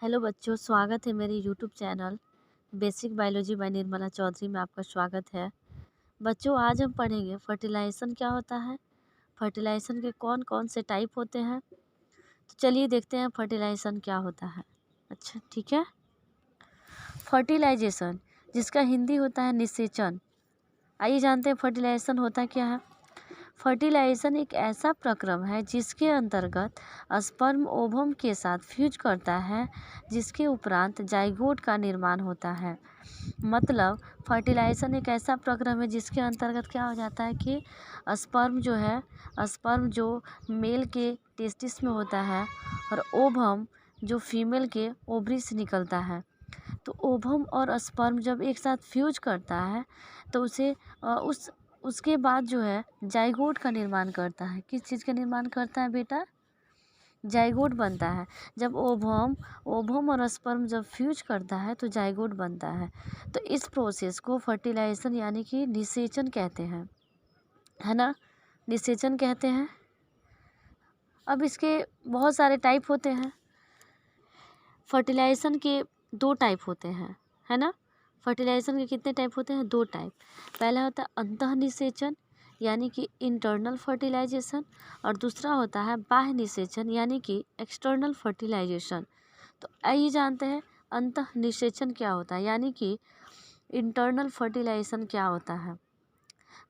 Hello बच्चों, स्वागत है मेरे YouTube channel basic biology by Nirmala Chaudhary में। आपका स्वागत है। बच्चों, आज हम पढ़ेंगे फर्टिलाइजेशन क्या होता है, फर्टिलाइजेशन के कौन कौन से टाइप होते हैं। तो चलिए देखते हैं फर्टिलाइजेशन क्या होता है। अच्छा, ठीक है। फर्टिलाइजेशन, जिसका हिंदी होता है निषेचन। आइए जानते हैं फर्टिलाइजेशन होता क्या है। फर्टिलाइजेशन एक ऐसा प्रक्रम है जिसके अंतर्गत स्पर्म ओवम के साथ फ्यूज करता है, जिसके उपरांत जाइगोट का निर्माण होता है। मतलब फर्टिलाइजेशन एक ऐसा प्रक्रम है जिसके अंतर्गत क्या हो जाता है कि स्पर्म जो मेल के टेस्टिस में होता है और ओवम जो फीमेल के ओवरी से निकलता है। तो ओवम और स्पर्म जब एक साथ फ्यूज करता है तो उसके बाद जो है जाइगोट का निर्माण करता है। किस चीज़ का निर्माण करता है बेटा? जाइगोट बनता है। जब ओवम और स्पर्म जब फ्यूज करता है तो जाइगोट बनता है। तो इस प्रोसेस को फर्टिलाइजेशन यानी कि निषेचन कहते हैं, है ना। निषेचन कहते हैं। अब इसके बहुत सारे टाइप होते हैं। फर्टिलाइजेशन के 2 टाइप होते हैं, है ना। फर्टिलाइजेशन के कितने टाइप होते हैं? 2 टाइप। पहला होता है अंतः निषेचन यानी कि इंटरनल फर्टिलाइजेशन, और दूसरा होता है बाह्य निषेचन यानी कि एक्सटर्नल फर्टिलाइजेशन। तो आइए जानते हैं अंतः निषेचन क्या होता है यानी कि इंटरनल फर्टिलाइजेशन क्या होता है।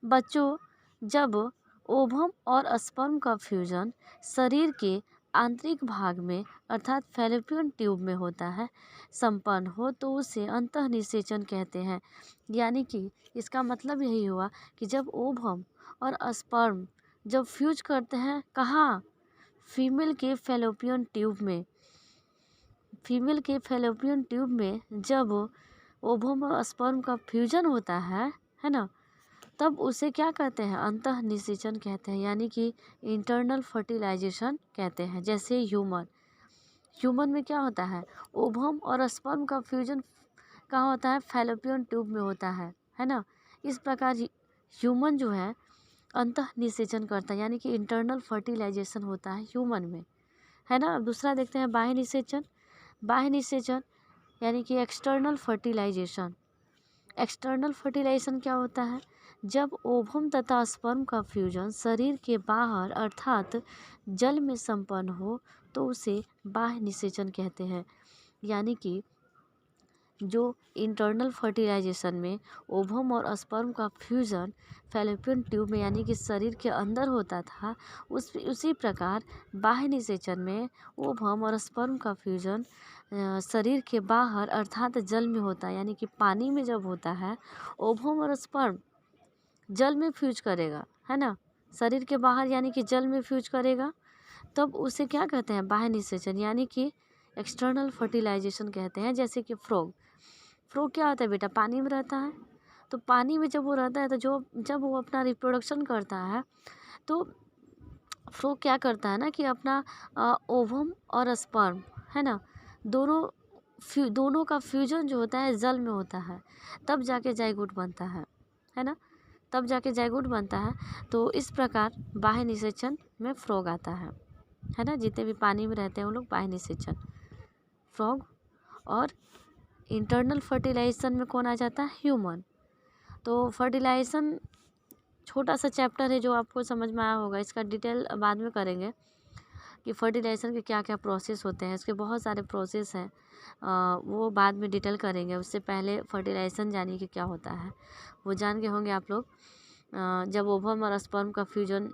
बच्चों, जब ओवम और स्पर्म का फ्यूजन शरीर के आंतरिक भाग में अर्थात फैलोपियन ट्यूब में होता है संपन्न हो तो उसे अंतः निषेचन कहते हैं। यानी कि इसका मतलब यही हुआ कि जब ओवम और स्पर्म जब फ्यूज करते हैं कहाँ? फीमेल के फैलोपियन ट्यूब में। फीमेल के फैलोपियन ट्यूब में जब ओवम और स्पर्म का फ्यूजन होता है ना, तब उसे क्या कहते हैं? अंतः निषेचन कहते हैं यानी कि इंटरनल फर्टिलाइजेशन कहते हैं। जैसे ह्यूमन में क्या होता है? ओवम और स्पर्म का फ्यूजन कहाँ होता है? फैलोपियन ट्यूब में होता है ना। इस प्रकार ह्यूमन जो है अंतः निषेचन करता है यानी कि इंटरनल फर्टिलाइजेशन होता है ह्यूमन में, है ना। अब दूसरा देखते हैं बाह्य निषेचन। बाह्य निषेचन यानी कि एक्सटर्नल फर्टिलाइजेशन। एक्सटर्नल फर्टिलाइजेशन क्या होता है? जब ओवम तथा स्पर्म का फ्यूजन शरीर के बाहर अर्थात जल में संपन्न हो तो उसे बाह्य निषेचन कहते हैं। यानी कि जो इंटरनल फर्टिलाइजेशन में ओवम और स्पर्म का फ्यूजन फैलोपियन ट्यूब में यानी कि शरीर के अंदर होता था, उसी प्रकार बाह्य निषेचन में ओवम और स्पर्म का फ्यूजन शरीर के बाहर अर्थात जल में होता है। यानी कि पानी में जब होता है ओवम और स्पर्म जल में फ्यूज करेगा, है ना। शरीर के बाहर यानी कि जल में फ्यूज करेगा, तब उसे क्या कहते हैं? बाह्य निषेचन यानी कि एक्सटर्नल फर्टिलाइजेशन कहते हैं। जैसे कि फ्रॉग क्या होता है बेटा? पानी में रहता है। तो पानी में जब वो रहता है तो जब वो अपना रिप्रोडक्शन करता है तो फ्रॉग क्या करता है ना कि अपना ओवम और स्पर्म, है ना, दोनों का फ्यूजन जो होता है जल में होता है, तब जाके जाइगोट बनता है ना। तब जाके जाइगोट बनता है। तो इस प्रकार बाह्य निषेचन में फ्रॉग आता है ना। जितने भी पानी में रहते हैं वो लोग बाह्य निषेचन, फ्रॉग। और इंटरनल फर्टिलाइजेशन में कौन आ जाता है? ह्यूमन। तो फर्टिलाइजेशन छोटा सा चैप्टर है जो आपको समझ में आया होगा। इसका डिटेल बाद में करेंगे कि फर्टिलाइजेशन के क्या क्या प्रोसेस होते हैं। इसके बहुत सारे प्रोसेस हैं, वो बाद में डिटेल करेंगे। उससे पहले फर्टिलाइजेशन जानिए कि क्या होता है, वो जान के होंगे आप लोग। जब ओवम और स्पर्म का फ्यूजन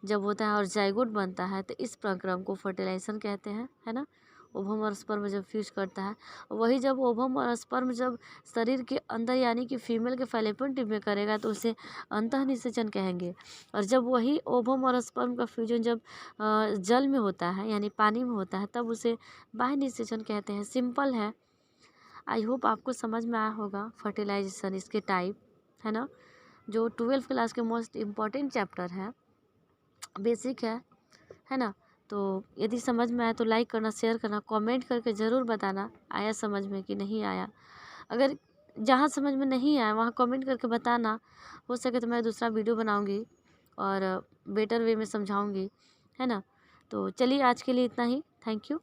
जब होता है और जाइगोट बनता है तो इस प्रक्रम को फर्टिलाइजेशन कहते हैं, है ना। ओवम और स्पर्म जब फ्यूज करता है, वही जब ओवम और स्पर्म जब शरीर के अंदर यानी कि फीमेल के फैलोपियन ट्यूब में करेगा तो उसे अंतः निषेचन कहेंगे। और जब वही ओवम और स्पर्म का फ्यूजन जब जल में होता है यानी पानी में होता है तब उसे बाह्य निषेचन कहते हैं। सिंपल है। आई होप आपको समझ में आया होगा फर्टिलाइजेशन, इसके टाइप, है ना, जो 12th क्लास के मोस्ट इम्पॉर्टेंट चैप्टर है, बेसिक है ना। तो यदि समझ में आया तो लाइक करना, शेयर करना, कमेंट करके ज़रूर बताना आया समझ में कि नहीं आया। अगर जहाँ समझ में नहीं आया वहाँ कमेंट करके बताना। हो सके तो मैं दूसरा वीडियो बनाऊँगी और बेटर वे में समझाऊँगी, है ना। तो चलिए आज के लिए इतना ही। Thank you.